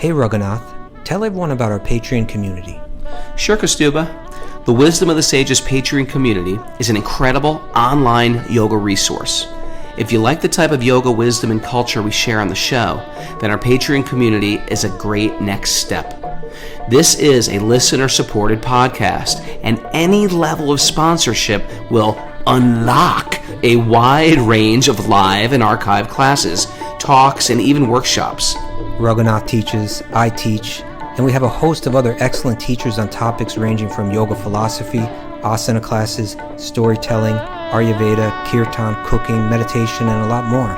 Hey Raghunath, tell everyone about our Patreon community. Sure, Kaustubha. The Wisdom of the Sages Patreon community is an incredible online yoga resource. If you like the type of yoga wisdom and culture we share on the show, then our Patreon community is a great next step. This is a listener-supported podcast, and any level of sponsorship will unlock a wide range of live and archived classes, talks, and even workshops. Raghunath teaches, I teach, and we have a host of other excellent teachers on topics ranging from yoga philosophy, asana classes, storytelling, Ayurveda, kirtan, cooking, meditation, and a lot more.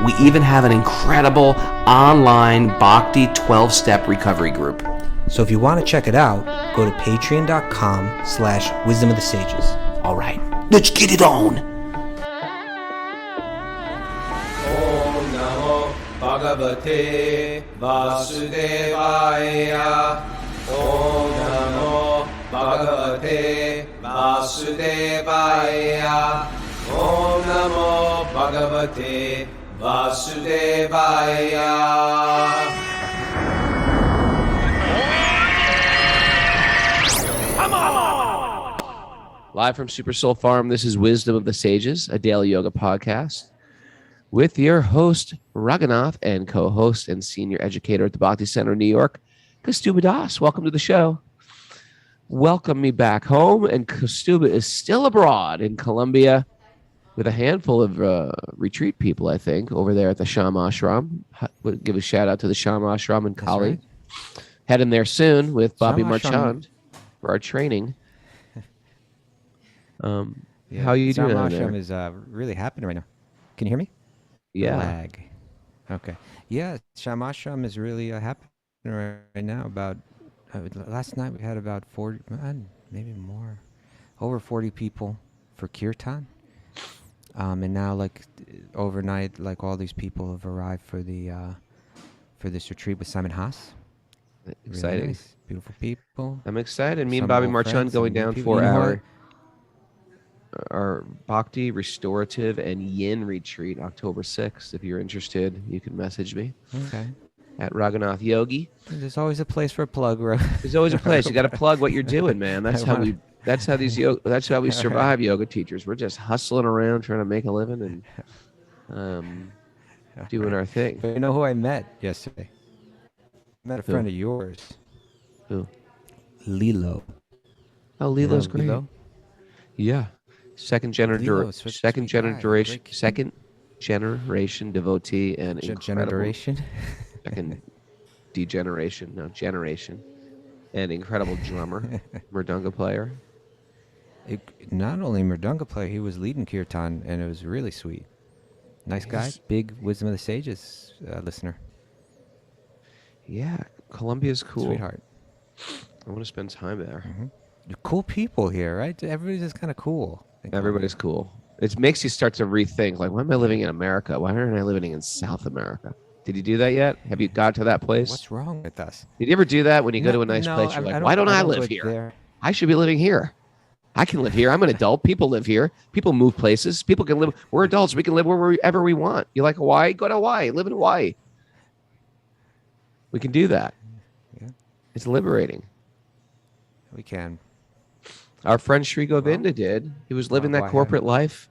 We even have an incredible online Bhakti 12-step recovery group. So if you want to check it out, go to patreon.com/Wisdom of the Sages. All right, let's get it on. Om Namo Bhagavate Vasudevaya. Om Namo Bhagavate Vasudevaya. Om Namo Bhagavate Vasudevaya. Live from Super Soul Farm, this is Wisdom of the Sages, a daily yoga podcast with your host, Raghunath, and co-host and senior educator at the Bhakti Center in New York, Kaustubha Das. Welcome to the show. Welcome me back home, and Kaustubha is still abroad in Colombia with a handful of retreat people, I think, over there at the Shama Ashram. We'll give a shout out to the Shama Ashram and Kali. Right. Heading there soon with Bobby Marchand for our training. How are you doing there? Is really happening right now. Can you hear me? Yeah. Lag. Okay. Yeah, Shamashram is really happening right now. About last night we had about 40, maybe more, over 40 people for kirtan. And now, like overnight, like all these people have arrived for this retreat with Simon Haas. Exciting. Really nice, beautiful people. I'm excited. Me and Bobby Marchand going down for our Bhakti Restorative and Yin retreat October 6th. If you're interested, you can message me. Okay. At Raghunath Yogi. There's always a place for a plug, bro. There's always a place. You got to plug what you're doing, man. That's how we survive yoga teachers. We're just hustling around trying to make a living and doing our thing. But you know who I met yesterday? I met a friend of yours. Who? Lilo. Oh, Lilo's great. Lilo? Yeah. Second generation devotee and generation. Second degeneration, no, generation. And incredible drummer, mridanga player. Not only mridanga player, he was leading kirtan, and it was really sweet. Nice guy, big Wisdom of the Sages listener. Yeah, Colombia's cool. Sweetheart. I want to spend time there. Mm-hmm. Cool people here, right? Everybody's just kind of cool. Everybody's cool. It makes you start to rethink, like, why am I living in America? Why aren't I living in South America? Did you do that yet? Have you got to that place? What's wrong with us? Did you ever do that when you go to a nice place? You're like, why don't I live here? There. I should be living here. I can live here. I'm an adult. People live here. People move places. People can live. We're adults. We can live wherever we want. You like Hawaii? Go to Hawaii. Live in Hawaii. We can do that. Yeah. It's liberating. We can. Our friend Sri Govinda did. He was living that corporate life,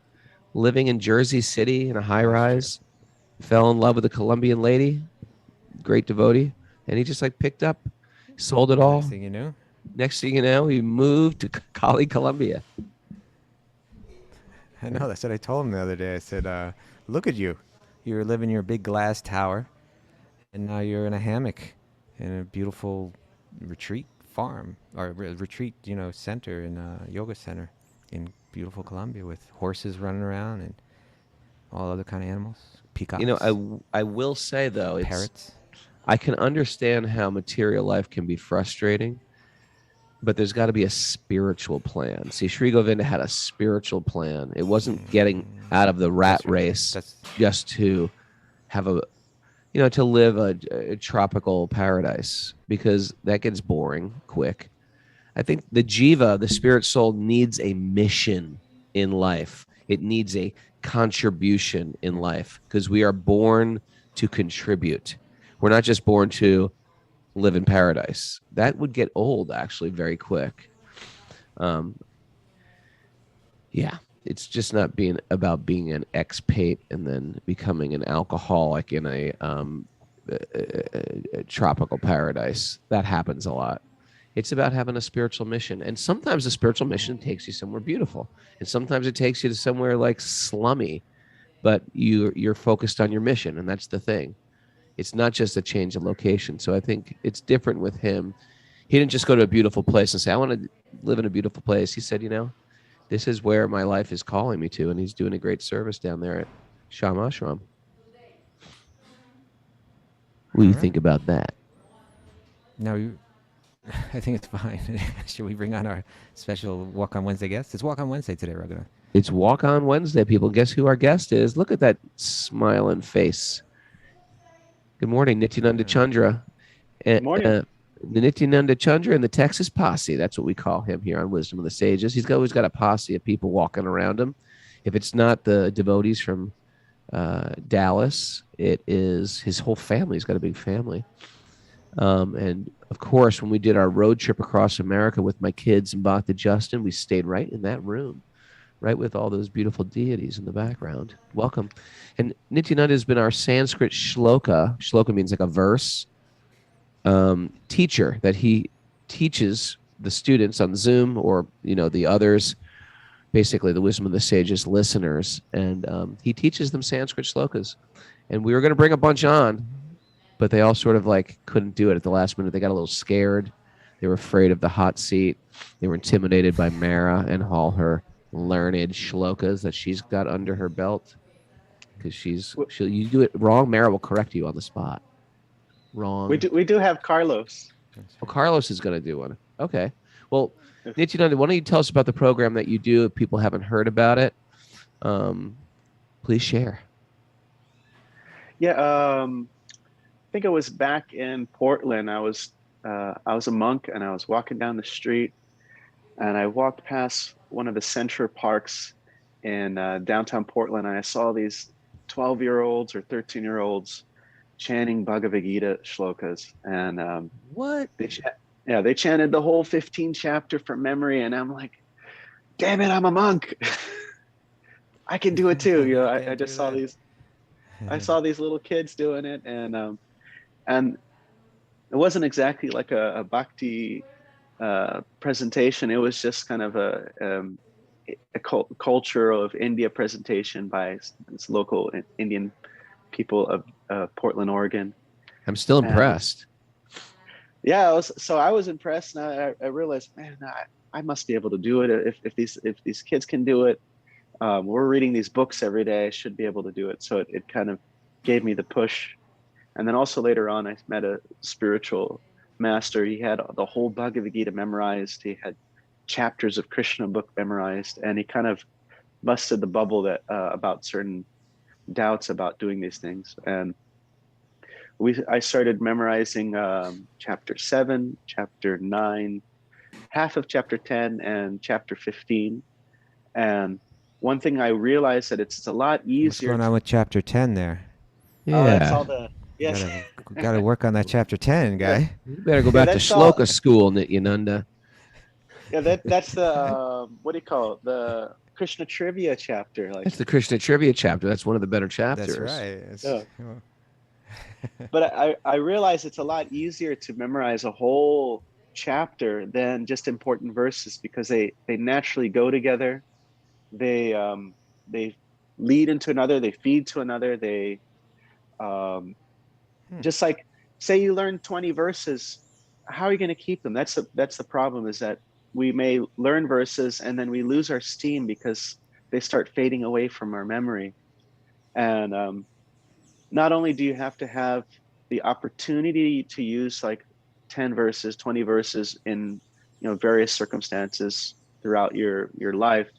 living in Jersey City in a high-rise, fell in love with a Colombian lady, great devotee, and he just like picked up, sold it all. Next thing you know, he moved to Cali, Colombia. I know. That's what I told him the other day. I said, look at you. You were living in your big glass tower, and now you're in a hammock in a beautiful retreat farm or retreat, center in yoga center in beautiful Colombia with horses running around and all other kind of animals, peacocks. I will say though, parrots. I can understand how material life can be frustrating, but there's got to be a spiritual plan. See, Sri Govinda had a spiritual plan. It wasn't getting out of the rat race just to have to live a tropical paradise, because that gets boring quick. I think the jiva, the spirit soul, needs a mission in life. It needs a contribution in life, because we are born to contribute. We're not just born to live in paradise. That would get old actually very quick. Yeah, it's just not about being an expat and then becoming an alcoholic in a tropical paradise. That happens a lot. It's about having a spiritual mission. And sometimes the spiritual mission takes you somewhere beautiful. And sometimes it takes you to somewhere like slummy, but you're focused on your mission. And that's the thing. It's not just a change of location. So I think it's different with him. He didn't just go to a beautiful place and say, I want to live in a beautiful place. He said, this is where my life is calling me to. And he's doing a great service down there at Sham Ashram. What do you think about that? No, I think it's fine. Should we bring on our special Walk on Wednesday guest? It's Walk on Wednesday today, Raghunath. It's Walk on Wednesday, people. Guess who our guest is? Look at that smiling face. Good morning, Nityananda Chandra. Good morning. The Nityananda Chandra and the Texas Posse. That's what we call him here on Wisdom of the Sages. He's always got a posse of people walking around him. If it's not the devotees from Dallas, it is his whole family. He's got a big family. And of course, when we did our road trip across America with my kids and Bhakti Justin, we stayed right in that room, right with all those beautiful deities in the background. Welcome. And Nityananda has been our Sanskrit shloka. Shloka means like a verse. Teacher that he teaches the students on Zoom or, the others, basically the Wisdom of the Sages listeners. And he teaches them Sanskrit shlokas. And we were going to bring a bunch on, but they all sort of like couldn't do it at the last minute. They got a little scared. They were afraid of the hot seat. They were intimidated by Mara and all her learned shlokas that she's got under her belt. Because you do it wrong, Mara will correct you on the spot. Wrong. We do have Carlos. Oh, Carlos is going to do one. Okay. Well, Nityananda, why don't you tell us about the program that you do if people haven't heard about it? Please share. Yeah, I think it was back in Portland. I was a monk and I was walking down the street and I walked past one of the Central Parks in downtown Portland and I saw these 12-year-olds or 13-year-olds chanting Bhagavad Gita shlokas. And what? They chanted the whole 15 chapter from memory. And I'm like, damn it, I'm a monk. I can do it too. I just saw these. I saw these little kids doing it, and it wasn't exactly like a bhakti presentation. It was just kind of a culture of India presentation by this local Indian people of Portland, Oregon. I'm still impressed. Yeah, I was impressed, and I realized, man, I must be able to do it. If these kids can do it, we're reading these books every day. I should be able to do it. So it kind of gave me the push. And then also later on, I met a spiritual master. He had the whole Bhagavad Gita memorized. He had chapters of Krishna book memorized, and he kind of busted the bubble that about certain doubts about doing these things. And I started memorizing chapter 7, chapter 9, half of chapter 10, and chapter 15. And one thing I realized that it's a lot easier. What's going on with chapter 10 there? Yeah. That's all the yes. Got to work on that chapter 10, guy. You better go back to shloka school, Nityananda. Yeah, that's the what do you call it? The Krishna trivia chapter. That's the Krishna trivia chapter. That's one of the better chapters. That's right. But I realize it's a lot easier to memorize a whole chapter than just important verses because they naturally go together. They lead into another. They feed to another. They just like say you learn 20 verses, how are you going to keep them? That's the problem, is that we may learn verses and then we lose our steam because they start fading away from our memory. And not only do you have to have the opportunity to use like 10 verses, 20 verses in various circumstances throughout your life,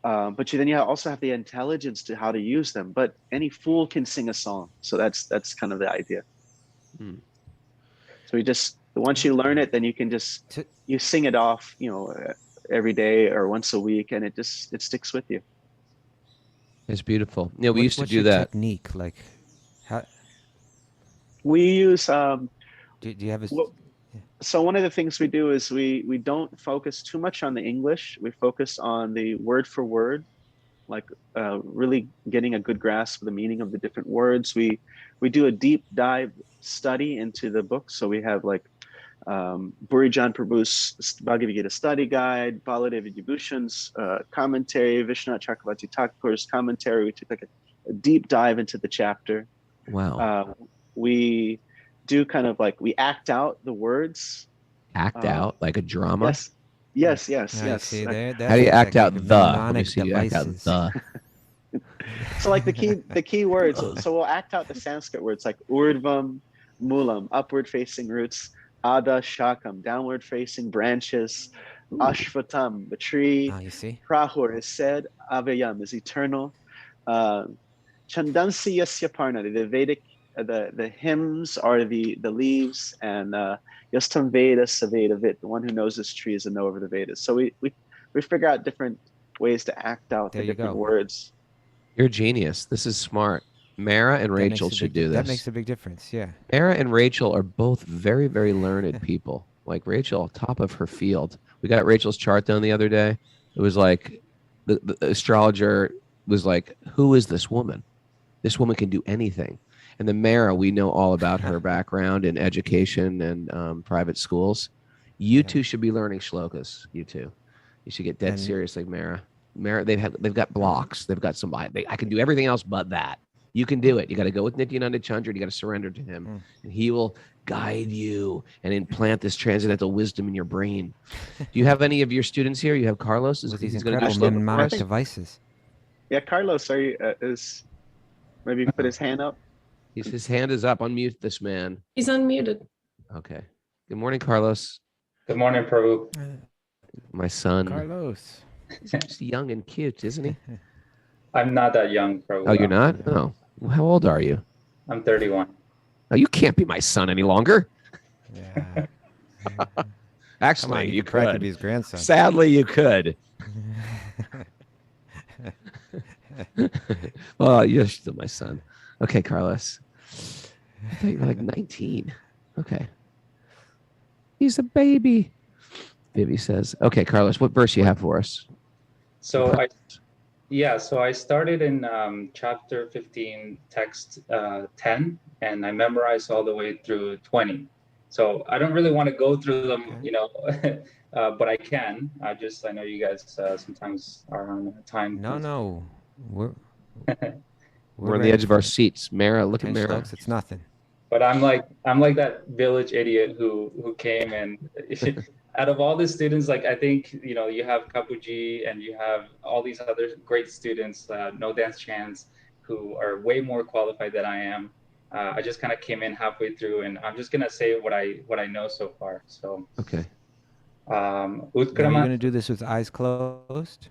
but then you also have the intelligence to how to use them. But any fool can sing a song, so that's kind of the idea. So once you learn it, then you can you sing it off, every day or once a week, and it sticks with you. It's beautiful. Yeah, we used to do that. Technique, like how? We use Do you have a? Well, so one of the things we do is we don't focus too much on the English. We focus on the word for word, like really getting a good grasp of the meaning of the different words. We do a deep dive study into the book. So we have like Burijan Prabhu's Bhagavad Gita study guide, Baladevi Vibhushan's commentary, Vishwanath Chakravarti Thakur's commentary. We took like a deep dive into the chapter. Wow. We do kind of like we act out the words. Act out like a drama. Yes. I see there. How do you act out the? Let me mnemonic see you act out devices. the. So like the key words. So we'll act out the Sanskrit words like urdvam, mulam, upward facing roots, ada, shakam, downward facing branches, ashvatam, the tree, You see. prahur is said, avayam is eternal, chandansi yasya parna, the Vedic, the hymns are the leaves, and yastam veda saveda vit, the one who knows this tree is a knower of the Vedas. So we figure out different ways to act out the different words. You're a genius. This is smart. Mara and Rachel should do this. That makes a big difference. Yeah. Mara and Rachel are both very, very learned people. Like Rachel, top of her field. We got Rachel's chart done the other day. It was like the astrologer was like, "Who is this woman? This woman can do anything." And then Mara, we know all about her background in education and private schools. You two should be learning shlokas. You two, you should get dead serious like Mara. Mara, they've got blocks. They've got somebody. I can do everything else but that. You can do it. You got to go with Nityananda Chandra. You got to surrender to him, and he will guide you and implant this transcendental wisdom in your brain. Do you have any of your students here? You have Carlos. With these incredible mnemonic devices. Yeah, Carlos, are you? Maybe put his hand up. His hand is up. Unmute this man. He's unmuted. Okay. Good morning, Carlos. Good morning, Prabhu. My son. Carlos. He's just young and cute, isn't he? I'm not that young, Prabhu. Oh, you're not? Oh. Well, how old are you? I'm 31. Oh, you can't be my son any longer. Yeah. Actually, you could. could. Be his grandson. Sadly, you could. Well, you're still my son. Okay, Carlos. I thought you were like 19. Okay. He's a baby. Vivi says, okay, Carlos, what verse you have for us? So I started in chapter 15, text 10, and I memorized all the way through 20. So I don't really want to go through them, but I can. I know you guys sometimes are on time. No. We're on the edge of our seats. Mara, look at Mara. It's nothing. But I'm like that village idiot who came and out of all the students, like I think you have Kapuji and you have all these other great students, No Dance Chance, who are way more qualified than I am. I just kind of came in halfway through, and I'm just gonna say what I know so far. So okay. Are you gonna do this with eyes closed?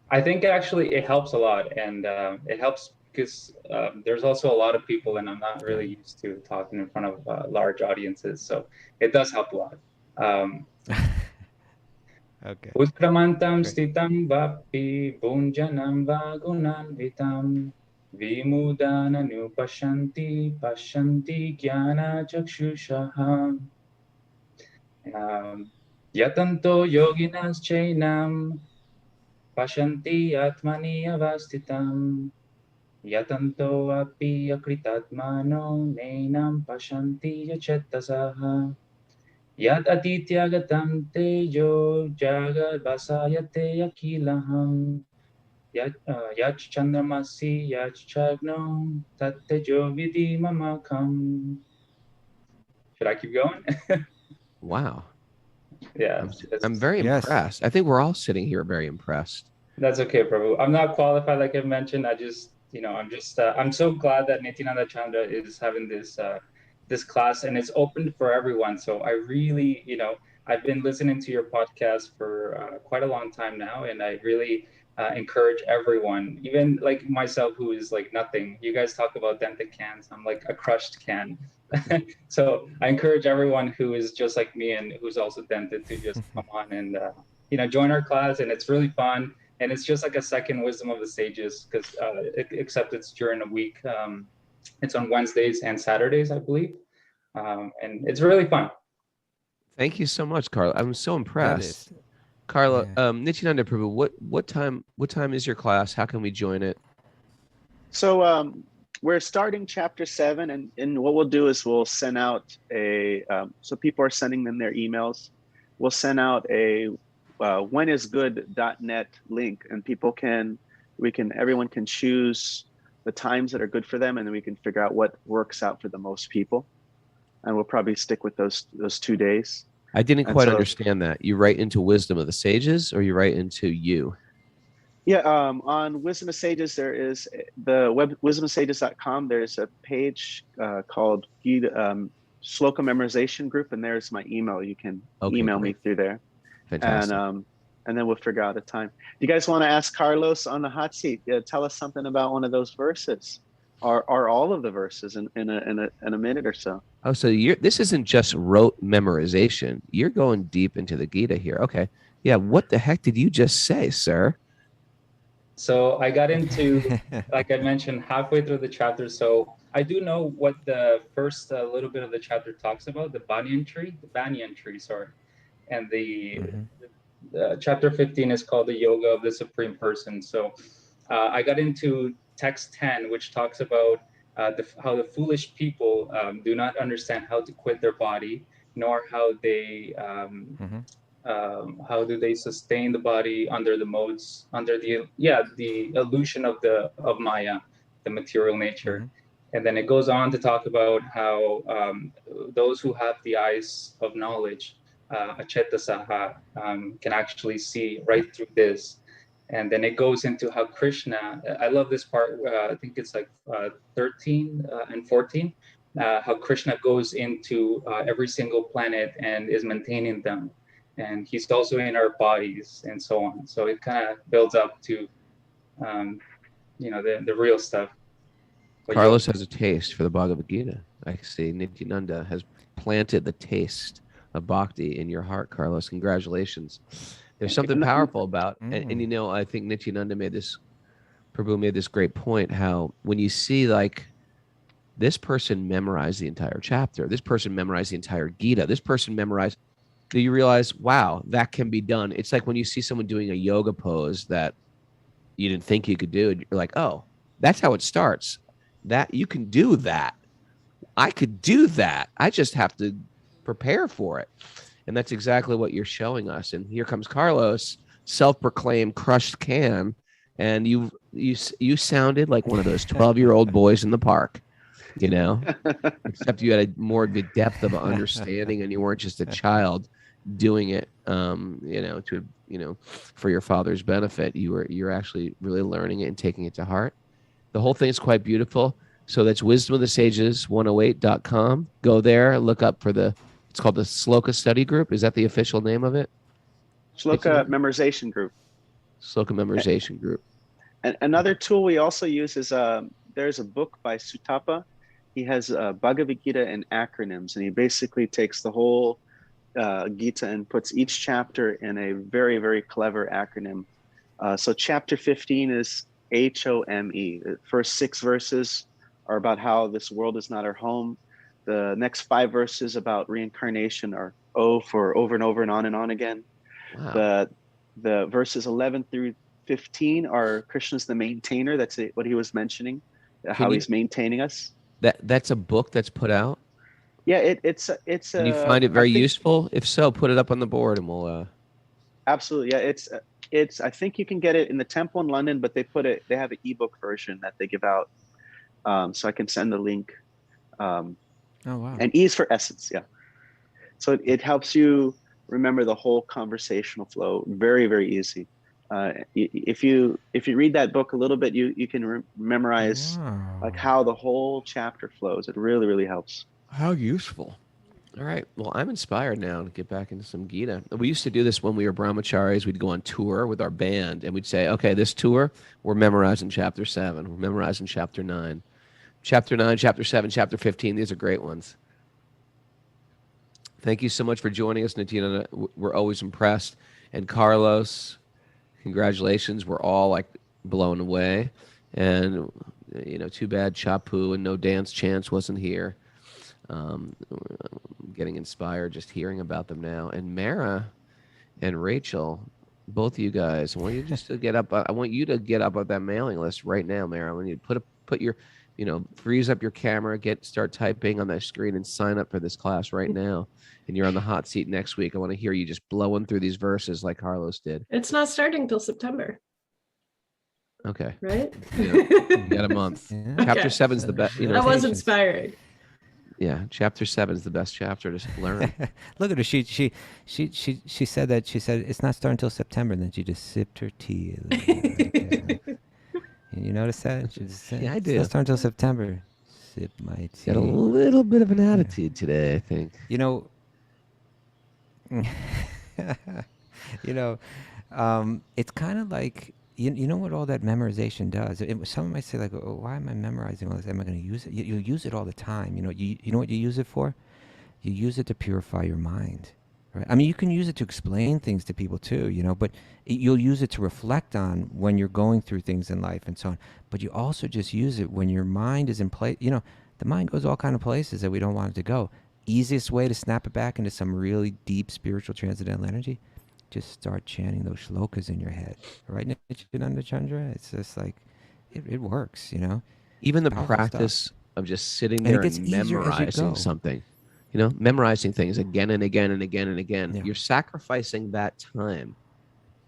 I think actually it helps a lot, and it helps because there's also a lot of people, and I'm not really used to talking in front of large audiences, so it does help a lot. Okay. Utkramantam stitam vapi bunjanam vagunan vitam vimudana nupashanti pashanti jnana chakshushaha yatanto yoginas chainam pashanti atmani avastitam yatanto api akritatmano neinam pashanti yachetasaha Yat adityagatam tejo jagad vasayate akilaham yat chandramasi yat chagno tat tejo vidi mamakam. Should I keep going? Wow. Yeah. I'm very impressed. I think we're all sitting here very impressed. That's okay, Prabhu. I'm not qualified, like I mentioned. I'm so glad that Nityananda Chandra is having this class, and it's open for everyone. So I really, I've been listening to your podcast for quite a long time now, and I really encourage everyone, even like myself, who is like nothing. You guys talk about dented cans. I'm like a crushed can. So I encourage everyone who is just like me and who's also dented to just come on and, join our class. And it's really fun. And it's just like a second Wisdom of the Sages, because except it's during a week. It's on Wednesdays and Saturdays, I believe. and it's really fun. Thank you so much, Carlo. I'm so That impressed. is. Carla, Yeah. Nityananda Prabhu, what time is your class? How can we join it? So we're starting chapter 7, and what we'll do is we'll send out so people are sending them their emails. We'll send out a whenisgood.net link, and everyone can choose the times that are good for them, and then we can figure out what works out for the most people. And we'll probably stick with those 2 days. I didn't And quite so, understand that. You write into Wisdom of the Sages, or you write into you? yeah, on Wisdom of Sages, there is the web wisdomofsages.com. There's a page called Shloka Memorization Group, and there's my email. You can email me through there, Fantastic. and then we'll figure out a time. Do you guys want to ask Carlos on the hot seat? Tell us something about one of those verses, or all of the verses in a minute or so. Oh, so this isn't just rote memorization. You're going deep into the Gita here. Okay. Yeah. What the heck did you just say, sir? So I got into, like I mentioned, halfway through the chapter. So I do know what the first little bit of the chapter talks about, the banyan tree, sorry. And the chapter 15 is called the Yoga of the Supreme Person. So I got into text 10, which talks about how the foolish people do not understand how to quit their body, nor how they how do they sustain the body under the modes, under the illusion of Maya, the material nature. And then it goes on to talk about how those who have the eyes of knowledge, achetasaha, can actually see right through this. And then it goes into how Krishna, I love this part, I think it's like 13 and 14, how Krishna goes into every single planet and is maintaining them. And he's also in our bodies and so on. So it kind of builds up to, the real stuff. But Carlos has a taste for the Bhagavad Gita. I see Nityananda has planted the taste of bhakti in your heart, Carlos. Congratulations. There's something powerful about, and I think Nityananda Prabhu made this great point, how when you see like this person memorized the entire chapter, this person memorized the entire Gita, this person memorized, do you realize, wow, that can be done. It's like when you see someone doing a yoga pose that you didn't think you could do, and you're like, oh, that's how it starts. That you can do that. I could do that. I just have to prepare for it. And that's exactly what you're showing us. And here comes Carlos, self-proclaimed crushed can, and you sounded like one of those 12-year-old boys in the park, except you had a more depth of understanding, and you weren't just a child doing it, for your father's benefit. You're actually really learning it and taking it to heart. The whole thing is quite beautiful. So that's wisdomofthesages108.com. Go there, look up for it's called the Shloka Study Group. Is that the official name of it? Shloka Memorization Group. Shloka Memorization Group. And another tool we also use is there's a book by Sutapa. He has Bhagavad Gita in acronyms, and he basically takes the whole Gita and puts each chapter in a very, very clever acronym. So chapter 15 is HOME. The first 6 verses are about how this world is not our home. The next 5 verses about reincarnation are O for over and over and on again. Wow. The verses 11 through 15 are Krishna's the maintainer. That's what he was mentioning, how he's maintaining us. That's a book that's put out? Yeah, it's Can you find it very useful? If so, put it up on the board and we'll absolutely. Yeah, it's I think you can get it in the temple in London, but they have an ebook version that they give out. So I can send the link. Oh wow. And E is for essence, yeah. So it helps you remember the whole conversational flow. Very, very easy. If you read that book a little bit, you can memorize like how the whole chapter flows. It really, really helps. How useful. All right. Well, I'm inspired now to get back into some Gita. We used to do this when we were brahmacharis. We'd go on tour with our band, and we'd say, okay, this tour, we're memorizing chapter 7. We're memorizing chapter 9. Chapter 9, chapter 7, chapter 15. These are great ones. Thank you so much for joining us, Nityananda. We're always impressed. And Carlos, congratulations. We're all like blown away. And, too bad Chapu and No Dance Chance wasn't here. I'm getting inspired just hearing about them now. And Mara and Rachel, both of you guys, I want you just to get up. I want you to get up on that mailing list right now, Mara. I want you to put your, freeze up your camera, start typing on that screen, and sign up for this class right now. And you're on the hot seat next week. I want to hear you just blowing through these verses like Carlos did. It's not starting till September. Okay. Right? You got a month. Yeah. Chapter 7's the best. That was inspiring. Yeah, chapter 7 is the best chapter to learn. Look at her. She said that. She said it's not starting until September, and then she just sipped her tea. Okay. You notice that? She just said, Yeah, I it's do. not starting until September. Sip my tea. Got a little bit of an attitude today, I think. It's kind of like you know what all that memorization does. Someone might say like, "Oh, why am I memorizing all this? Am I going to use it?" You use it all the time. You know what you use it for? You use it to purify your mind. Right? I mean, you can use it to explain things to people too, but you'll use it to reflect on when you're going through things in life and so on. But you also just use it when your mind is in place. The mind goes all kind of places that we don't want it to go. Easiest way to snap it back into some really deep spiritual transcendental energy, just start chanting those shlokas in your head. Right, Nityananda Chandra? It's just like, it works, Even the Powerful practice stuff. of just sitting And it there gets and easier as you memorizing go. something. Memorizing things again and again and again and again. Yeah. You're sacrificing that time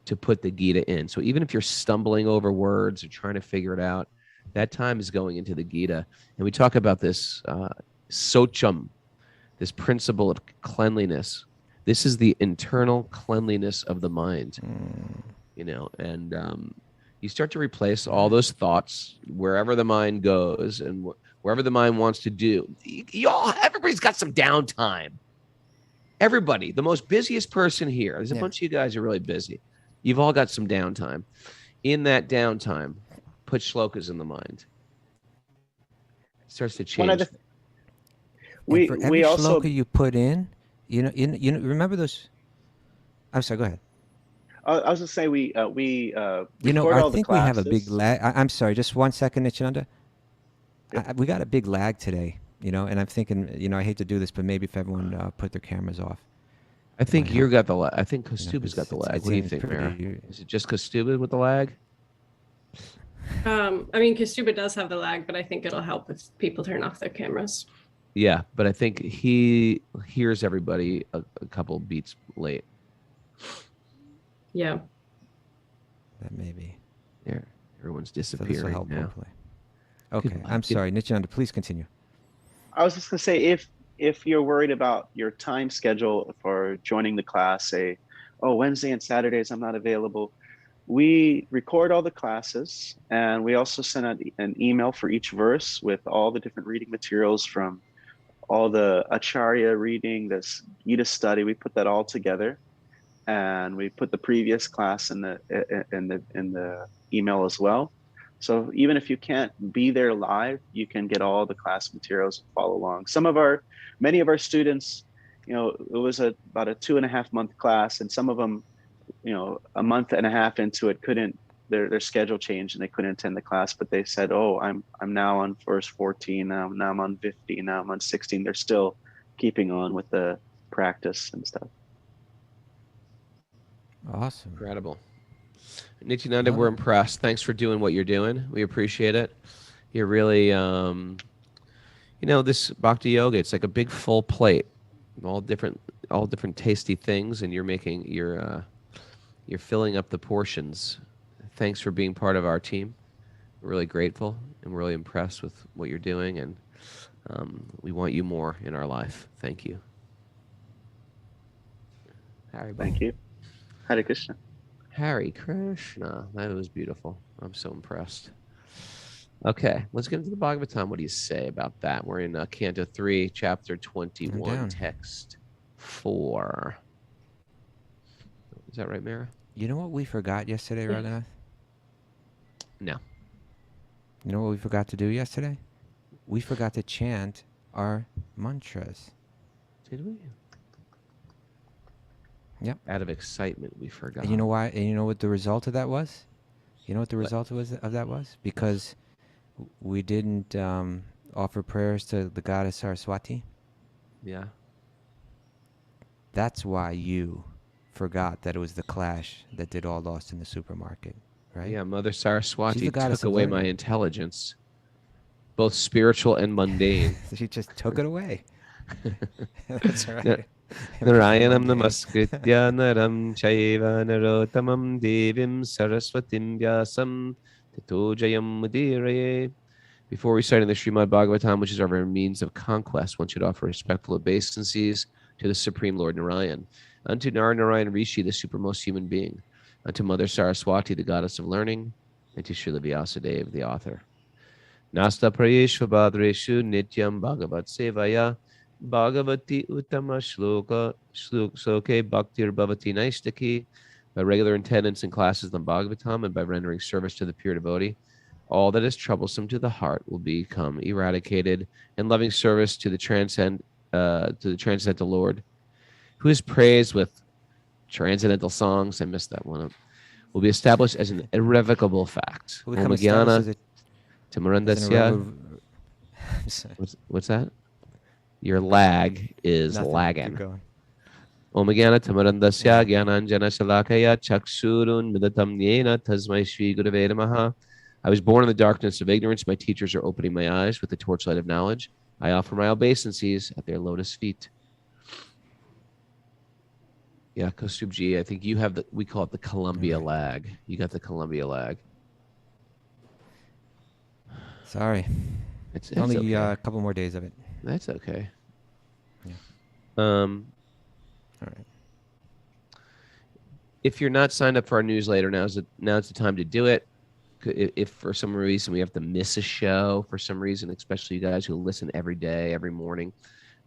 to put the Gita in. So even if you're stumbling over words or trying to figure it out, that time is going into the Gita. And we talk about this socham, this principle of cleanliness. This is the internal cleanliness of the mind, and you start to replace all those thoughts wherever the mind goes and wherever the mind wants to do. Everybody's got some downtime. Everybody, the most busiest person here, there's a bunch of you guys who are really busy. You've all got some downtime. In that downtime, put shlokas in the mind. It starts to change. For every shloka you put in, remember those. I'm sorry. Go ahead. I was going to say we record I all the think we have a big classes. lag. I'm sorry, just 1 second, Nityananda. Yep. We got a big lag today, and I'm thinking, I hate to do this, but maybe if everyone put their cameras off. I think you got the lag. I think Kaustuba's got the lag. What do you it's think, pretty- Mara? Is it just Kaustuba with the lag? I mean, Kaustubha does have the lag, but I think it'll help if people turn off their cameras. Yeah, but I think he hears everybody a couple beats late. Yeah. That may be. There, everyone's So this will disappearing help, now. hopefully. Okay, Good- I'm good- sorry, Nityananda, please continue. I was just going to say, if you're worried about your time schedule for joining the class, say, oh, Wednesday and Saturdays I'm not available. We record all the classes, and we also send out an email for each verse with all the different reading materials from all the Acharya reading, this Gita study. We put that all together, and we put the previous class in the email as well. So even if you can't be there live, you can get all the class materials and follow along. Many of our students, it was about a 2.5 month class, and some of them, a month and a half into it, their schedule changed and they couldn't attend the class, but they said, oh, I'm now on verse 14, now I'm on 15, now I'm on 16. They're still keeping on with the practice and stuff. Awesome. Incredible. Nityananda, we're impressed. Thanks for doing what you're doing. We appreciate it. You're really, this Bhakti-yogi, it's like a big full plate, all different tasty things, and you're filling up the portions. Thanks for being part of our team. We're really grateful, and we're really impressed with what you're doing, and we want you more in our life. Thank you. Thank you. Hare Krishna. Hare Krishna. That was beautiful. I'm so impressed. Okay, let's get into the Bhagavatam. What do you say about that? We're in Canto 3, Chapter 21, Text 4. Is that right, Mara? You know what we forgot yesterday, Raghunath? No. You know what we forgot to do yesterday? We forgot to chant our mantras. Did we? Yep. Out of excitement, we forgot. And you know why? And you know what the result of that was? You know what the result of that was? Because we didn't offer prayers to the goddess Saraswati. Yeah. That's why you forgot that it was the Clash that did All Lost in the Supermarket, right? Yeah, Mother She's Saraswati the goddess took of away my learning. intelligence, both spiritual and mundane. She just took it away. That's Na- right. It became Narayanam mundane. namaskritya naram chaiva narotamam devim saraswatim vyasam tato jayam mudiraye. Before reciting the Srimad Bhagavatam, which is our means of conquest, one should offer respectful obeisances to the Supreme Lord Narayan, unto Narayan Rishi, the supermost human being, unto Mother Saraswati, the goddess of learning, and to Srila Vyasadeva, the author. Nasta prayeshva badreshu nityam bhagavat sevaya bhagavati uttama sloke bhaktir bhavati naistaki. By regular attendance in classes on Bhagavatam and by rendering service to the pure devotee, all that is troublesome to the heart will become eradicated, and loving service to the transcendental Lord, who is praised with transcendental songs. I missed that one. Will be established as an irrevocable fact. Will become established as an Tamarandasya. What's that? Your lag is Nothing. lagging. Keep going. Omagana tamarandasya gyananjana shalakaya chaksurun midatam yena tasmai shri gurave namaha. I was born in the darkness of ignorance. My teachers are opening my eyes with the torchlight of knowledge. I offer my obeisances at their lotus feet. Yeah, Kaustubha, I think you have we call it the Columbia lag. You got the Columbia lag. Sorry. It's only okay. a couple more days of it. That's okay. Yeah. All right. If you're not signed up for our newsletter, now's the time to do it. If for some reason we have to miss a show for some reason, especially you guys who listen every day, every morning,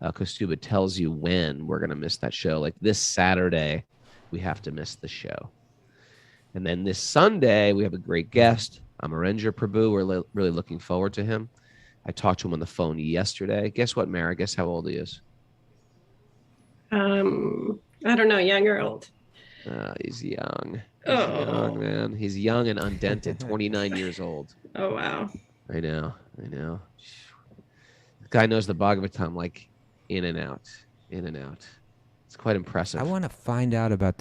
Kaustubha tells you when we're going to miss that show. Like this Saturday, we have to miss the show. And then this Sunday, we have a great guest, Amarendra Prabhu. We're really looking forward to him. I talked to him on the phone yesterday. Guess what, Mara? Guess how old he is? I don't know, young or old? He's young. He's young, man. He's young and undented, 29 years old. Oh, wow. I know. The guy knows the Bhagavatam like in and out. It's quite impressive. I want to find out about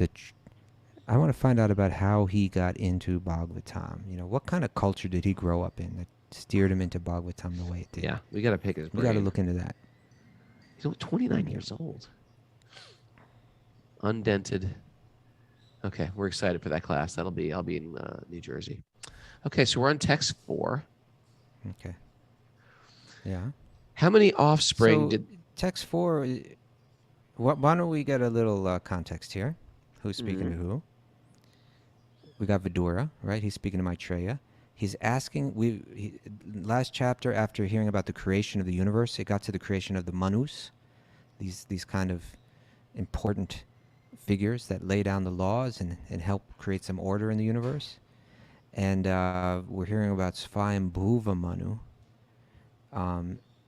how he got into Bhagavatam. You know, what kind of culture did he grow up in that steered him into Bhagavatam the way it did? Yeah, we got to pick his brain. We got to look into that. He's 29 years old. Undented. Okay, we're excited for that class. I'll be in New Jersey. Okay, so we're on text 4. Okay. Yeah. How many offspring So, did text 4, why don't we get a little context here? Who's speaking to who? We got Vidura, right? He's speaking to Maitreya. He's asking, last chapter, after hearing about the creation of the universe, it got to the creation of the Manus, these kind of important figures that lay down the laws and help create some order in the universe. And we're hearing about Svayam Bhuva Manu,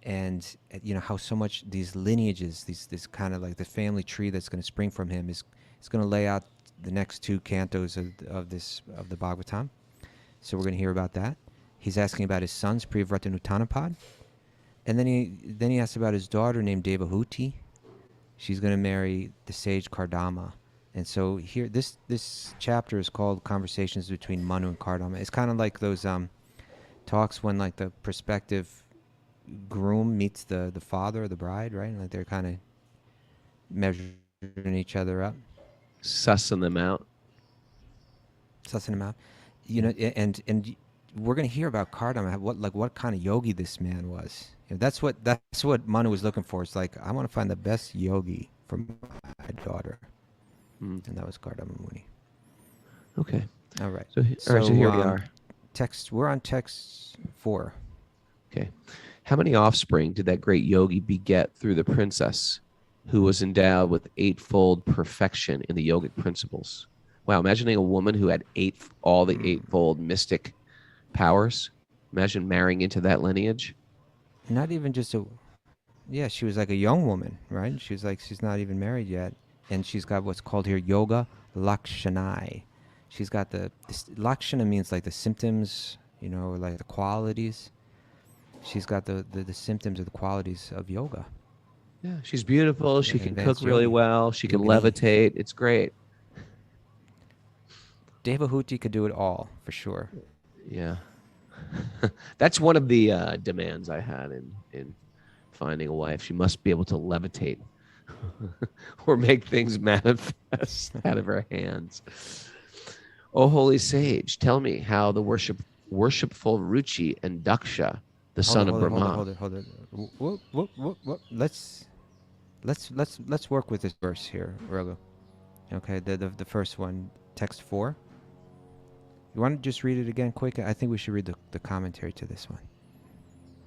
and you know how so much these lineages, this kind of like the family tree that's going to spring from him is going to lay out the next 2 cantos of the Bhagavatam. So we're going to hear about that. He's asking about his sons, Priyavrata and Uttanapad, and then he asks about his daughter named Devahuti. She's going to marry the sage Kardama. And so here, this chapter is called Conversations Between Manu and Kardama. It's kind of like those talks when like the prospective groom meets the father or the bride, right? Like they're kind of measuring each other up. sussing them out? You know, and we're going to hear about Kardama, what kind of yogi this man was. You know, that's what Manu was looking for. It's like, I want to find the best yogi for my daughter. And that was Kardama Muni. Okay. All right. So here we are. We're on text 4. Okay. How many offspring did that great yogi beget through the princess who was endowed with 8-fold perfection in the yogic principles? Wow, imagining a woman who had all the 8-fold mystic powers. Imagine marrying into that lineage. Not even just she was like a young woman, right? She was like, she's not even married yet. And she's got what's called here Yoga Lakshanai. She's got Lakshana means like the symptoms, you know, or like the qualities. She's got the symptoms or the qualities of yoga. Yeah, she's beautiful. She can cook advanced really yogi. well. She can Yogini. levitate. It's great. Devahuti could do it all for sure. Yeah. That's one of the demands I had in finding a wife. She must be able to levitate or make things manifest out of her hands. Oh, holy sage, tell me how the worshipful Ruchi and Daksha, the son of Brahma. Hold it. Whoop. Let's work with this verse here, Raghu. Okay, the first one, text 4. You want to just read it again quick? I think we should read the commentary to this one.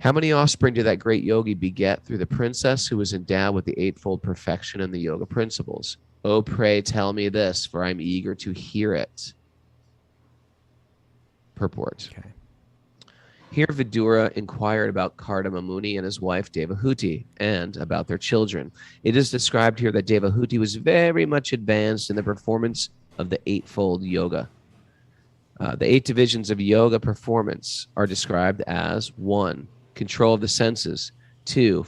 How many offspring did that great yogi beget through the princess who was endowed with the eightfold perfection and the yoga principles? Oh, pray tell me this, for I'm eager to hear it. Purport. Okay. Here Vidura inquired about Kardama Muni and his wife Devahuti and about their children. It is described here that Devahuti was very much advanced in the performance of the eightfold yoga. The 8 divisions of yoga performance are described as 1. Control of the senses. 2.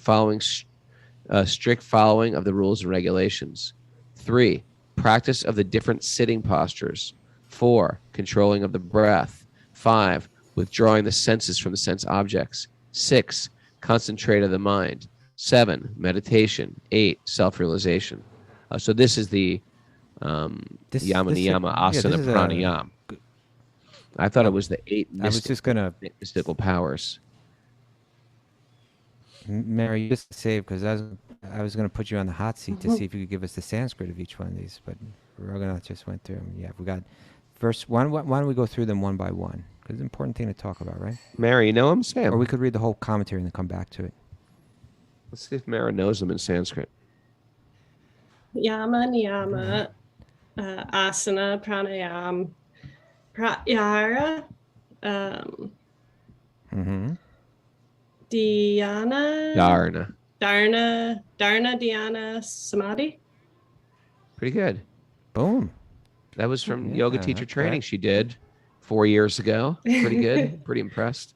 Strict following of the rules and regulations. 3. Practice of the different sitting postures. 4. Controlling of the breath. 5. Withdrawing the senses from the sense objects. 6. Concentrate of the mind. 7. Meditation. 8. Self-realization. So this is the yama niyama asana pranayama. I thought it was the 8 mystical powers. Mary, just save, because I was going to put you on the hot seat to see if you could give us the Sanskrit of each one of these, but Raghunath just went through them. Yeah, we got first one. Why don't we go through them one by one? Because it's an important thing to talk about, right? Mary, you know them, Sam? Or we could read the whole commentary and then come back to it. Let's see if Mara knows them in Sanskrit. Yama, niyama, asana, pranayam, pratyahara, dhyana, dharna, dhyana, samadhi. Pretty good. Boom. That was from yoga teacher training she did 4 years ago. Pretty good. Pretty impressed.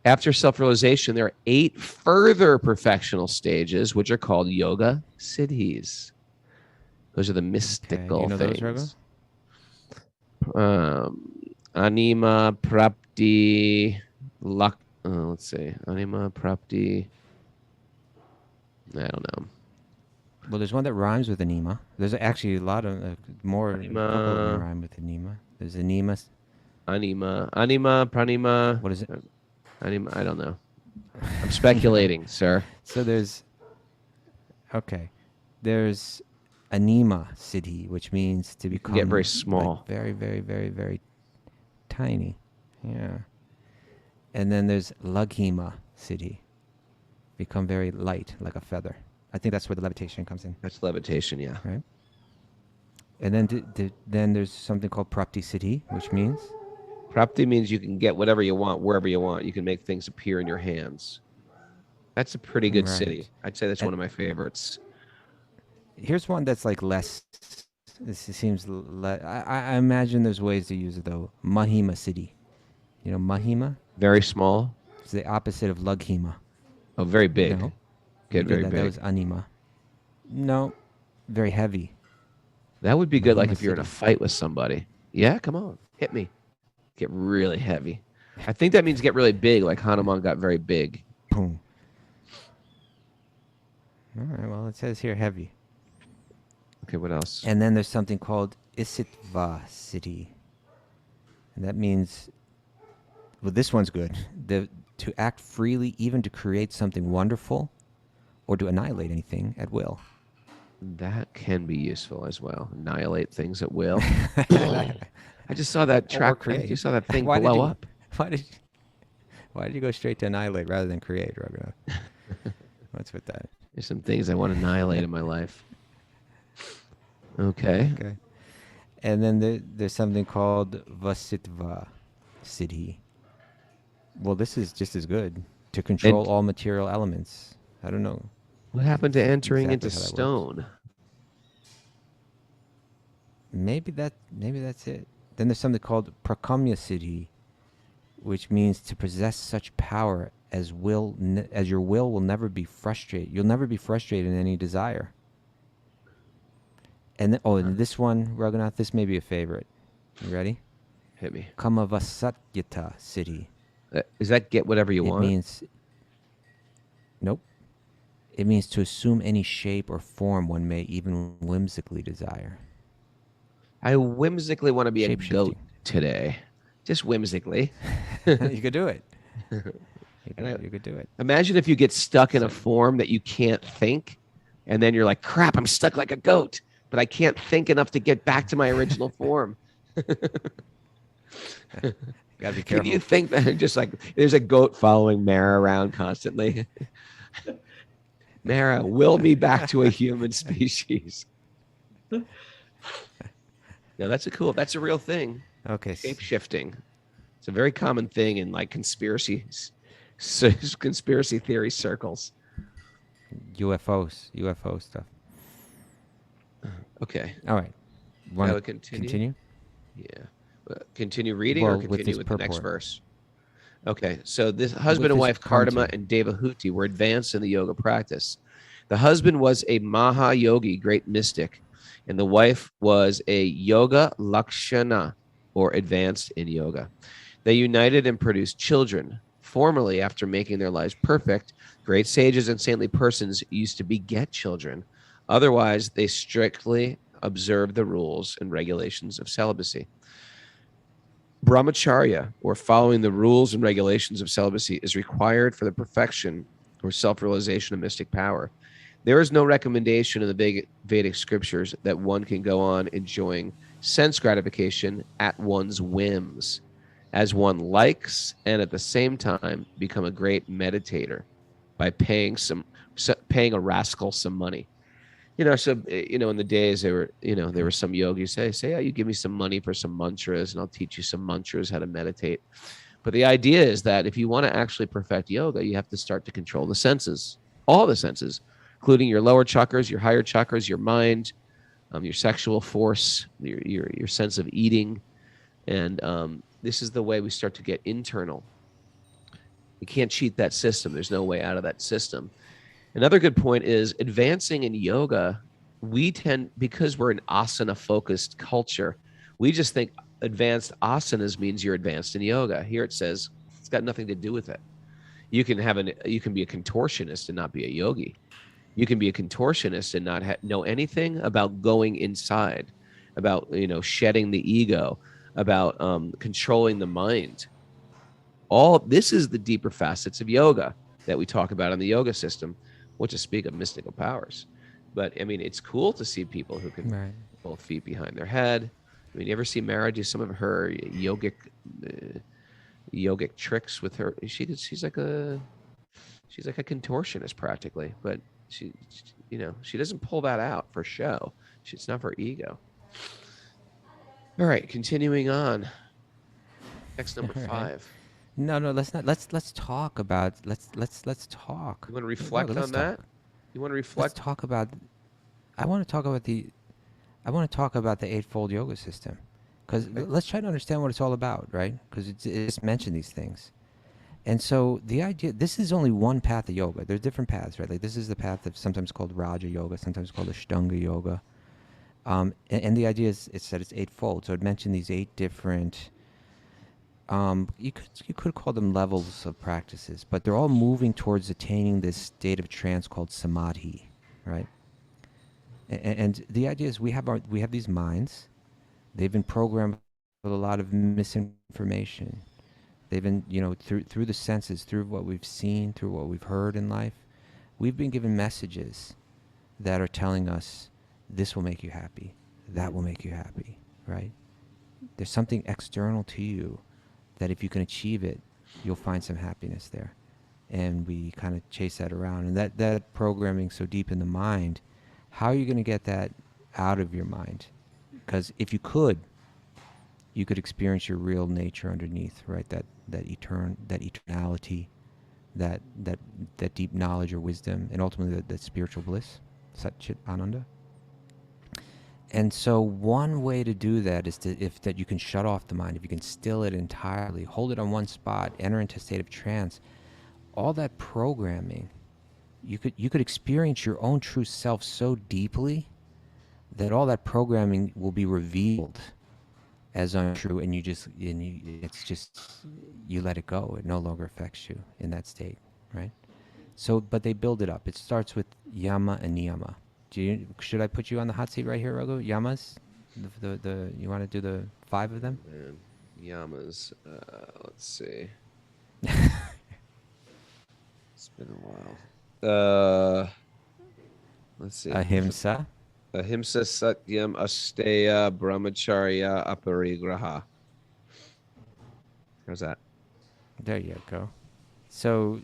After self-realization, there are 8 further perfectional stages, which are called yoga siddhis. Those are the mystical things. Anima prapti let's see. Anima prapti. I don't know. Well, there's one that rhymes with anima. There's actually a lot of more Anima. rhyme with anima. There's anima. Anima, pranima. What is it? Anima, I don't know. I'm speculating, sir. So there's anima siddhi, which means to become Get very small. like very, very, very, very tiny. Yeah. And then there's laghima siddhi, become very light, like a feather. I think that's where the levitation comes in. That's levitation, yeah. Right. And then then there's something called prapti siddhi, which means Prapti means you can get whatever you want, wherever you want. You can make things appear in your hands. That's a pretty good city. I'd say that's one of my favorites. Here's one that's like less. This seems. I imagine there's ways to use it though. Mahima siddhi. You know Mahima? Very small. It's the opposite of laghima. Oh, very big. No. Get very big. That was anima. No, very heavy. That would be good, like Mahima if you're in a siddhi. fight with somebody. Yeah, come on, hit me. Get really heavy. I think that means get really big, like Hanuman got very big. Boom. All right. Well, it says here heavy. Okay, what else? And then there's something called isitva siddhi, and that means. Well, this one's good. To act freely, even to create something wonderful, or to annihilate anything at will. That can be useful as well. Annihilate things at will. I just saw that track. You saw that thing blow up. Why did you go straight to annihilate rather than create, Raghunath? What's with that? There's some things I want to annihilate in my life. Okay. Okay. And then there's something called vasitva siddhi. Well, this is just as good. To control all material elements. I don't know. What happened to entering Exactly into how that stone? Maybe that's it. Then there's something called prakamya siddhi, which means to possess such power as your will never be frustrated. You'll never be frustrated in any desire. And and this one, Raghunath, this may be a favorite. You ready? Hit me. Kamavasatyata Siddhi. Is that get whatever you It want? means, nope. It means to assume any shape or form one may even whimsically desire. I whimsically want to be a Shape-shifting. goat today. Just whimsically. You could do it. And You could do it. Imagine if you get stuck in a form that you can't think, and then you're like, crap, I'm stuck like a goat, but I can't think enough to get back to my original form. You gotta be Can careful. you think that just like there's a goat following Mara around constantly? Mara, will me back to a human species. No, that's a real thing. Okay. Shape shifting. It's a very common thing in like conspiracy theory circles. UFO stuff. Okay. All right. Shall Want we to continue? continue? Yeah. Continue reading Well, or with continue this with the next purport. verse? Okay. So this husband and this wife, Kardama commentary. and Devahuti, were advanced in the yoga practice. The husband was a Maha Yogi, great mystic, and the wife was a Yoga Lakshana, or advanced in yoga. They united and produced children. Formerly, after making their lives perfect, great sages and saintly persons used to beget children. Otherwise, they strictly observed the rules and regulations of celibacy. Brahmacharya, or following the rules and regulations of celibacy, is required for the perfection or self-realization of mystic power. There is no recommendation in the Vedic scriptures that one can go on enjoying sense gratification at one's whims, as one likes, and at the same time become a great meditator by paying a rascal some money. So in the days there were some yogis say, yeah, you give me some money for some mantras and I'll teach you some mantras how to meditate. But the idea is that if you want to actually perfect yoga, you have to start to control the senses, all the senses, including your lower chakras, your higher chakras, your mind, your sexual force, your sense of eating. And this is the way we start to get internal. You can't cheat that system. There's no way out of that system. Another good point is advancing in yoga. Because we're an asana focused culture, we just think advanced asanas means you're advanced in yoga. Here it says it's got nothing to do with it. You can be a contortionist and not be a yogi. You can be a contortionist and not know anything about going inside, about shedding the ego, about controlling the mind. All this is the deeper facets of yoga that we talk about in the yoga system, what to speak of mystical powers. But I mean, it's cool to see people who can both feet behind their head. I mean, you ever see Mara do some of her yogic tricks with her? She's like a contortionist practically, but she doesn't pull that out for show. It's not for ego. All right, continuing on. Text number 5. No, let's not. Let's talk about. Let's talk. You want to reflect on that? You want to reflect? Let's talk about. I want to talk about the Eightfold Yoga system, because let's try to understand what it's all about, right? Because it's mentioned these things, and so the idea. This is only one path of yoga. There's different paths, right? Like this is the path of sometimes called Raja Yoga, sometimes called Ashtanga Yoga, and the idea is it's eightfold. So it mentioned these 8 different. You could call them levels of practices, but they're all moving towards attaining this state of trance called Samadhi, right? And the idea is we have these minds. They've been programmed with a lot of misinformation. They've been, through the senses, through what we've seen, through what we've heard in life, we've been given messages that are telling us this will make you happy, that will make you happy, right? There's something external to you that if you can achieve it, you'll find some happiness there. And we kind of chase that around. And that programming so deep in the mind, how are you going to get that out of your mind? Because if you could experience your real nature underneath, right? That eternality, that deep knowledge or wisdom, and ultimately that spiritual bliss, Satchit Ananda. And so one way to do that is that you can shut off the mind, if you can still it entirely, hold it on one spot, enter into a state of trance, all that programming, you could experience your own true self so deeply that all that programming will be revealed as untrue, and it's just, you let it go. It no longer affects you in that state, right? So, but they build it up. It starts with yama and niyama. Should I put you on the hot seat right here, Raghu? Yamas? You want to do the 5 of them? Man, yamas. Let's see. It's been a while. Let's see. Ahimsa. Ahimsa, Satyam, Asteya, Brahmacharya, Aparigraha. How's that? There you go. So,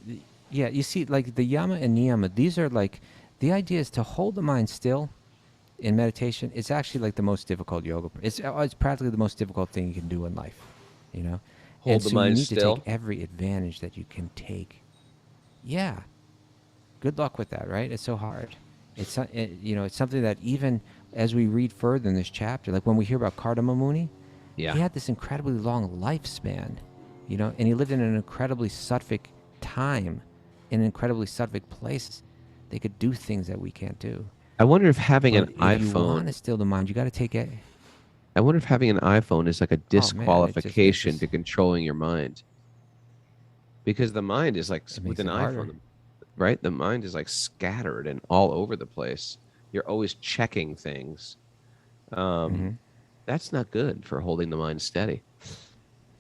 yeah, you see, like the yama and niyama, these are like, the idea is to hold the mind still in meditation. It's actually like the most difficult yoga. It's practically the most difficult thing you can do in life, you know? Hold the mind still? You need to take every advantage that you can take. Yeah. Good luck with that, right? It's so hard. It's it's something that even as we read further in this chapter, like when we hear about Kardama Muni, he had this incredibly long lifespan, and he lived in an incredibly sattvic time, in incredibly sattvic places. They could do things that we can't do. I wonder if having an If iPhone. you want to still the mind, you got to take it. I wonder if having an iPhone is like a disqualification to controlling your mind. Because the mind is like, with an iPhone, right? The mind is like scattered and all over the place. You're always checking things. That's not good for holding the mind steady.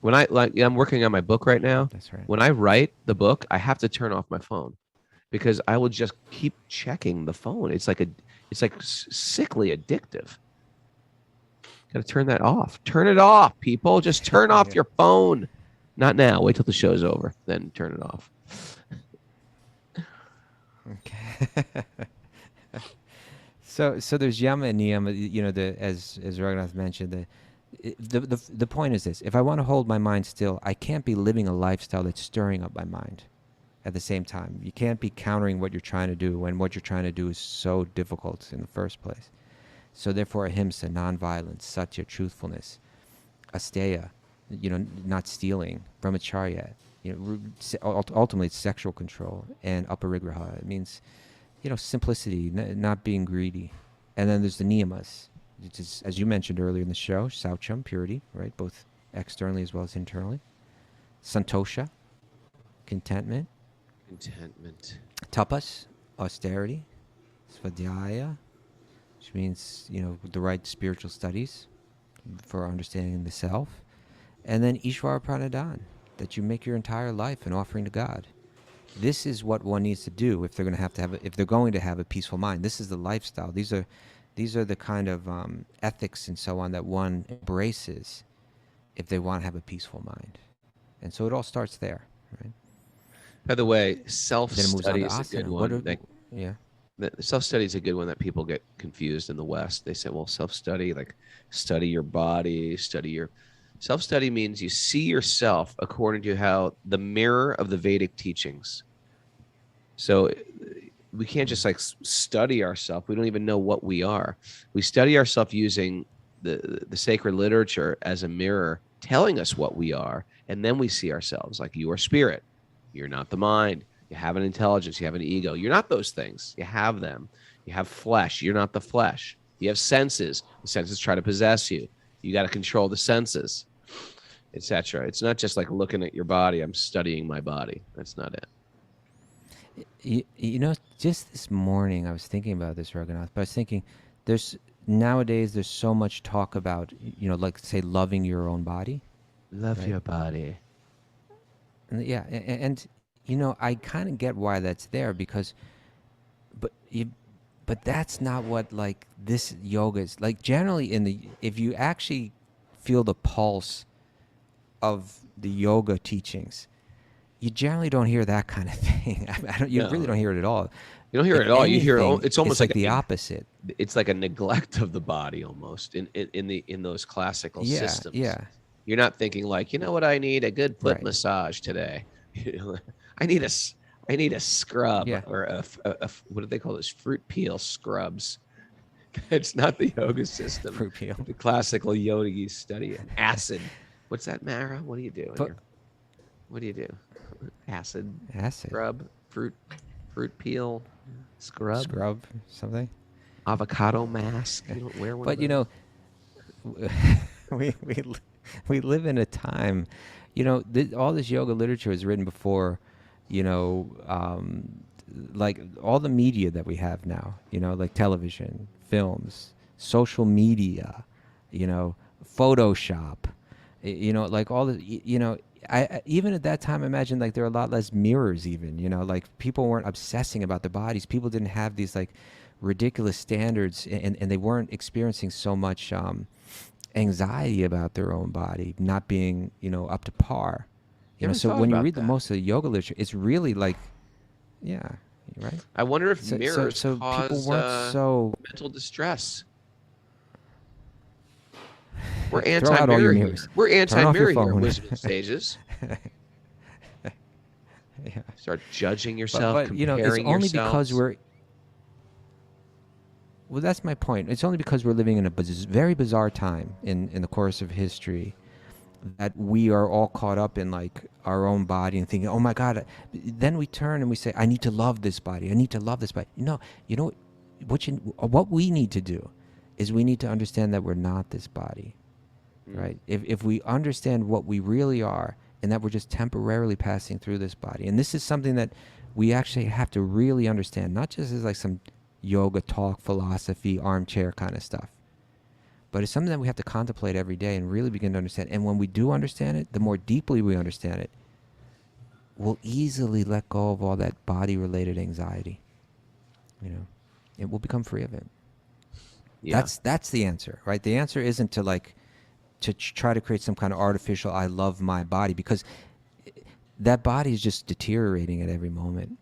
When I'm working on my book right now. That's right. When I write the book, I have to turn off my phone because I will just keep checking the phone. It's like sickly addictive. Got to turn that off. Turn it off, people. Just turn off your phone. Not now. Wait till the show's over. Then turn it off. Okay. So there's yama and niyama. As Raghunath mentioned, the point is this: if I want to hold my mind still, I can't be living a lifestyle that's stirring up my mind. At the same time, you can't be countering what you're trying to do when what you're trying to do is so difficult in the first place. So therefore, ahimsa, nonviolence, satya, truthfulness, asteya, not stealing, brahmacharya, ultimately it's sexual control, and aparigraha. It means, simplicity, not being greedy. And then there's the niyamas, which is, as you mentioned earlier in the show, saucham, purity, right? Both externally as well as internally. Santosha, contentment. Tapas, austerity. Svadhyaya, which means, the right spiritual studies for understanding the self. And then Ishvara Pranadhan, that you make your entire life an offering to God. This is what one needs to do if they're going to have a peaceful mind. This is the lifestyle. These are the kind of ethics and so on that one embraces if they want to have a peaceful mind. And so it all starts there, right? By the way, self-study is a good one. Self-study is a good one that people get confused in the West. They say, well, self-study, like study your body, Self-study means you see yourself according to how the mirror of the Vedic teachings. So we can't just like study ourselves. We don't even know what we are. We study ourselves using the sacred literature as a mirror, telling us what we are, and then we see ourselves like you are spirit. You're not the mind. You have an intelligence. You have an ego. You're not those things. You have them. You have flesh. You're not the flesh. You have senses. The senses try to possess you. You got to control the senses, etc. It's not just like looking at your body. I'm studying my body. That's not it. Just this morning I was thinking about this, Raghunath, but I was thinking nowadays there's so much talk about, like say loving your own body. Love your body. Yeah, and I kind of get why that's there because, but that's not what like this yoga is like. Generally, if you actually feel the pulse of the yoga teachings, you generally don't hear that kind of thing. You really don't hear it at all. You don't hear it at all. You hear it's almost like the opposite. It's like a neglect of the body almost in those classical systems. Yeah. You're not thinking like, you know what I need? A good foot massage today. I need a scrub or a what do they call this? Fruit peel scrubs. It's not the yoga system. Fruit peel. The classical yogi study. Acid. What's that, Mara? What are you doing here? What do you do? Acid Acid. scrub, fruit peel scrub, Something. avocado mask. You don't wear one. But of you those? know, we live in a time, you know, all this yoga literature is written before, you know, like all the media that we have now, you know, like television, films, social media, you know, Photoshop, you know, like all the, you know, even at that time, I imagine like there were a lot less mirrors even, you know, like people weren't obsessing about their bodies. People didn't have these like ridiculous standards, and they weren't experiencing so much anxiety about their own body not being, you know, up to par. You know, Never so thought when you about read the that. most of the yoga literature, it's really like, yeah, right. I wonder if So mirrors people cause weren't so mental distress. We're throw out all your anti-mirror here. mirrors. We're Turn off your anti-mirror here, phone. Wisdom of the Sages. Yeah. Start judging yourself, But you know, it's comparing only because yourselves. well, that's my point. It's only because we're living in a very bizarre time in the course of history that we are all caught up in like our own body and thinking, oh my God. Then we turn and we say, I need to love this body. I need to love this body. No, you know what we need to do is we need to understand that we're not this body, right? If we understand what we really are and that we're just temporarily passing through this body. And this is something that we actually have to really understand, not just as like some yoga talk, philosophy, armchair kind of stuff. But it's something that we have to contemplate every day and really begin to understand. And when we do understand it, the more deeply we understand it, we'll easily let go of all that body-related anxiety. You know, it will become free of it. Yeah. That's the answer, right? The answer isn't to like to try to create some kind of artificial I love my body, because that body is just deteriorating at every moment.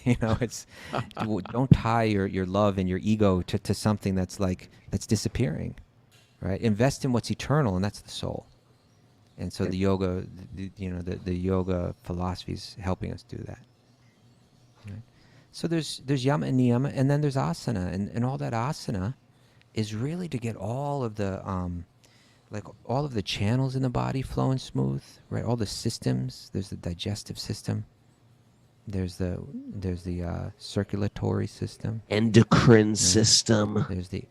You know, it's don't tie your love and your ego to something that's disappearing, right? Invest in what's eternal, and that's the soul. And so the yoga, the yoga philosophy is helping us do that. Right? So there's yama and niyama, and then there's asana, and all that asana is really to get all of the all of the channels in the body flowing smooth, right? All the systems. There's the digestive system. There's the circulatory system. Endocrine system. There's the.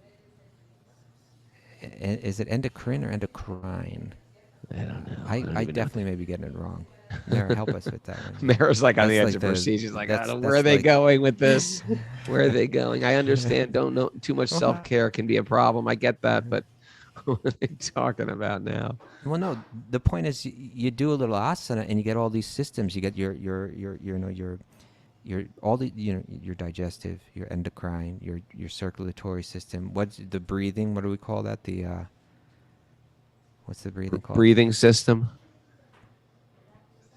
Is it endocrine or endocrine? I don't know. I definitely may be getting it wrong. Mara, help us with that one. Mara's like on the That's edge like of her the- seat. She's like, I that's- don't. that's Where are they like- going with this? Where are they going? I understand. Don't know. Too much self-care can be a problem. I get that, but what are they talking about now? Well, no. The point is, you do a little asana, and you get all these systems. You get your all the your digestive, your endocrine, your circulatory system. What's the breathing? What do we call that? The what's the breathing called? Breathing system.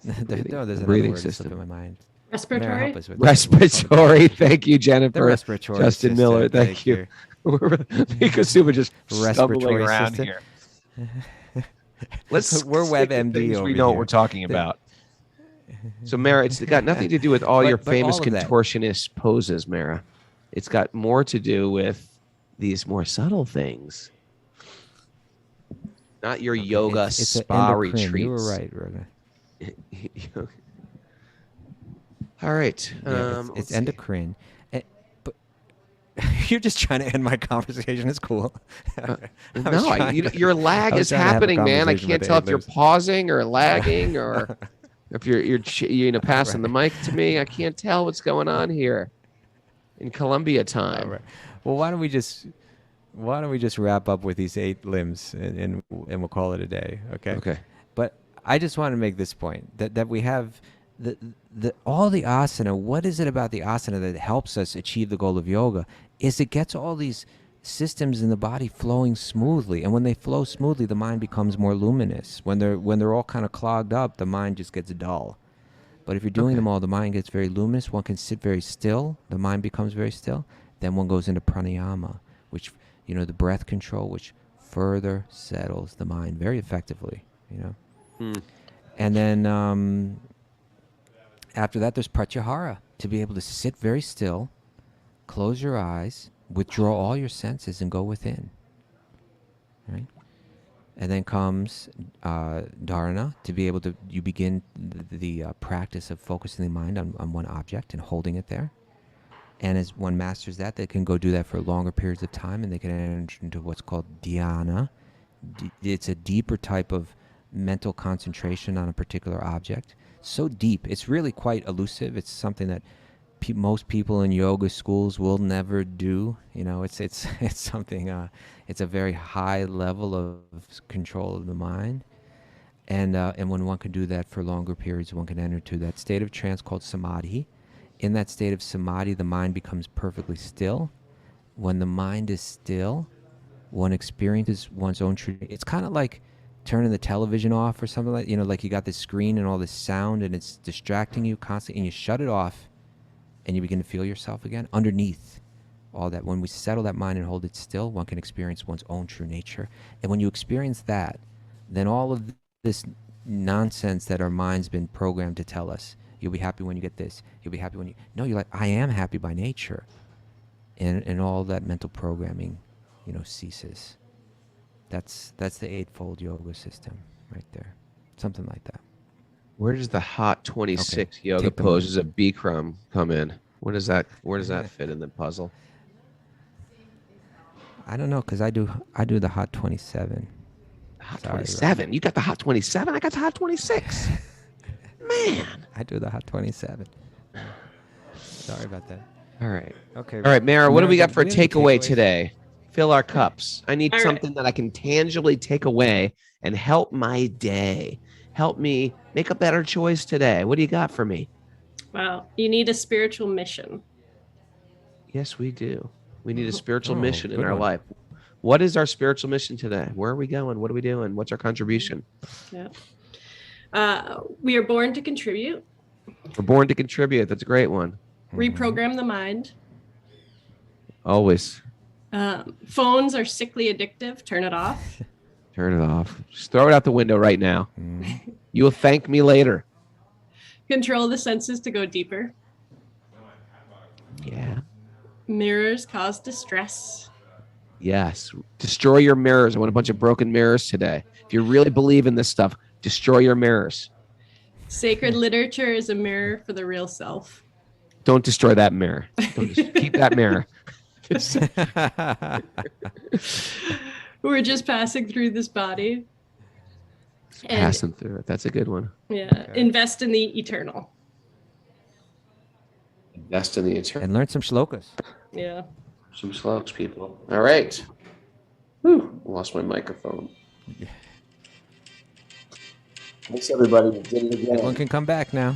No, there's another breathing word that system. slipped in my mind. Mara, Respiratory. help us with that. Respiratory. Thank you, Jennifer. The respiratory Justin system. Miller. Thank you. Because Suba just stumbling Respiratory around system. here. Let's We're stick to WebMD things we over know what here. we're talking about. So, Mara, it's got nothing to do with all your But famous all of that. contortionist poses, Mara. It's got more to do with these more subtle things. Not your yoga It's an spa endocrine. retreats. You were right, Raghunath. All right. Yeah, it's let's see. endocrine. But you're just trying to end my conversation. It's cool. No, your lag I was is trying to have a happening, man. I conversation can't with tell the if you're A-list. pausing or lagging or if you're passing the mic to me. I can't tell what's going on here in Colombia time. All right. Well, why don't we just wrap up with these 8 limbs and we'll call it a day. Okay. Okay. But I just want to make this point that we have all the asana. What is it about the asana that helps us achieve the goal of yoga? Is it gets all these systems in the body flowing smoothly, and when they flow smoothly, the mind becomes more luminous. When they're all kind of clogged up, the mind just gets dull. But if you're doing them all, the mind gets very luminous. One can sit very still. The mind becomes very still. Then one goes into pranayama, which the breath control, which further settles the mind very effectively. And then after that, there's pratyahara, to be able to sit very still, close your eyes, withdraw all your senses, and go within. Right? And then comes dharana, to be able to, you begin the practice of focusing the mind on one object and holding it there. And as one masters that, they can go do that for longer periods of time, and they can enter into what's called dhyana. It's a deeper type of mental concentration on a particular object. So deep, it's really quite elusive. It's something that most people in yoga schools will never do. You know, it's something. It's a very high level of control of the mind, and when one can do that for longer periods, one can enter to that state of trance called samadhi. In that state of samadhi, the mind becomes perfectly still. When the mind is still, one experiences one's own true. It's kind of like turning the television off or something like, like you got this screen and all this sound and it's distracting you constantly, and you shut it off and you begin to feel yourself again underneath all that. When we settle that mind and hold it still, one can experience one's own true nature. And when you experience that, then all of this nonsense that our mind's been programmed to tell us, you'll be happy when you get this, you'll be happy when you, no, you're like, I am happy by nature. And all that mental programming, ceases. That's the Eightfold yoga system right there. Something like that. Where does the hot 26 yoga poses of Bikram come in? Where does that fit in the puzzle? I don't know, because I do the hot 27. Hot 27? You got the hot 27? I got the hot 26. Man. I do the hot 27. Sorry about that. All right. Okay. All right, Mara, what do we got for a takeaway today? Fill our cups. I need something that I can tangibly take away and help my day. Help me make a better choice today. What do you got for me? Well, you need a spiritual mission. Yes, we do. We need a spiritual mission in our life. What is our spiritual mission today? Where are we going? What are we doing? What's our contribution? Yeah. We are born to contribute. We're born to contribute. That's a great one. Reprogram the mind. Always. Phones are sickly addictive. Turn it off. Turn it off. Just throw it out the window right now. You will thank me later. Control the senses to go deeper. Yeah. Mirrors cause distress. Yes. Destroy your mirrors. I want a bunch of broken mirrors today. If you really believe in this stuff, destroy your mirrors. Sacred literature is a mirror for the real self. Don't destroy that mirror. Keep that mirror. We're just passing through this body. Passing through it. That's a good one. Yeah. Okay. Invest in the eternal. Invest in the eternal. And learn some shlokas. Yeah. Some shlokas, people. All right. Whew. Lost my microphone. Thanks, everybody. We did it again. Everyone can come back now.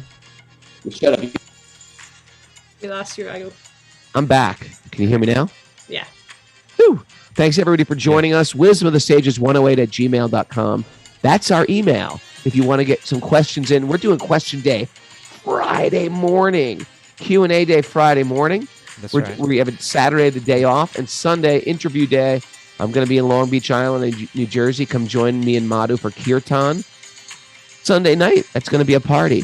Shut up. We lost you, Raghu. I'm back. Can you hear me now? Yeah. Whew. Thanks, everybody, for joining us. wisdomofthesages108@gmail.com. That's our email. If you want to get some questions in, we're doing question day Friday morning. Q&A day Friday morning. That's right. We have a Saturday, the day off, and Sunday, interview day. I'm going to be in Long Beach Island in New Jersey. Come join me and Madhu for Kirtan. Sunday night, that's going to be a party.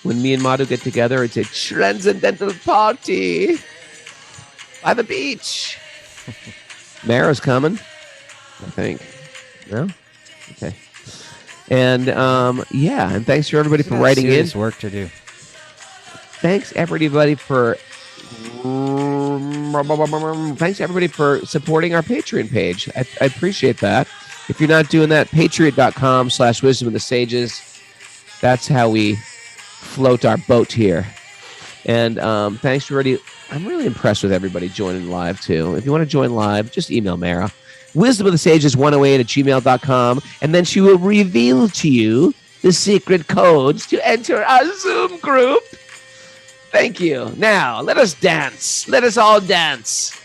When me and Madhu get together, it's a transcendental party by the beach. Mara's coming, I think. No? Okay. And, and thanks for everybody for writing in. Serious work to do. Thanks, everybody, for supporting our Patreon page. I appreciate that. If you're not doing that, patreon.com/wisdomofthesages. That's how we float our boat here. And thanks for already. I'm really impressed with everybody joining live, too. If you want to join live, just email Mara. wisdomofthesages108@gmail.com. And then she will reveal to you the secret codes to enter our Zoom group. Thank you. Now, let us dance. Let us all dance.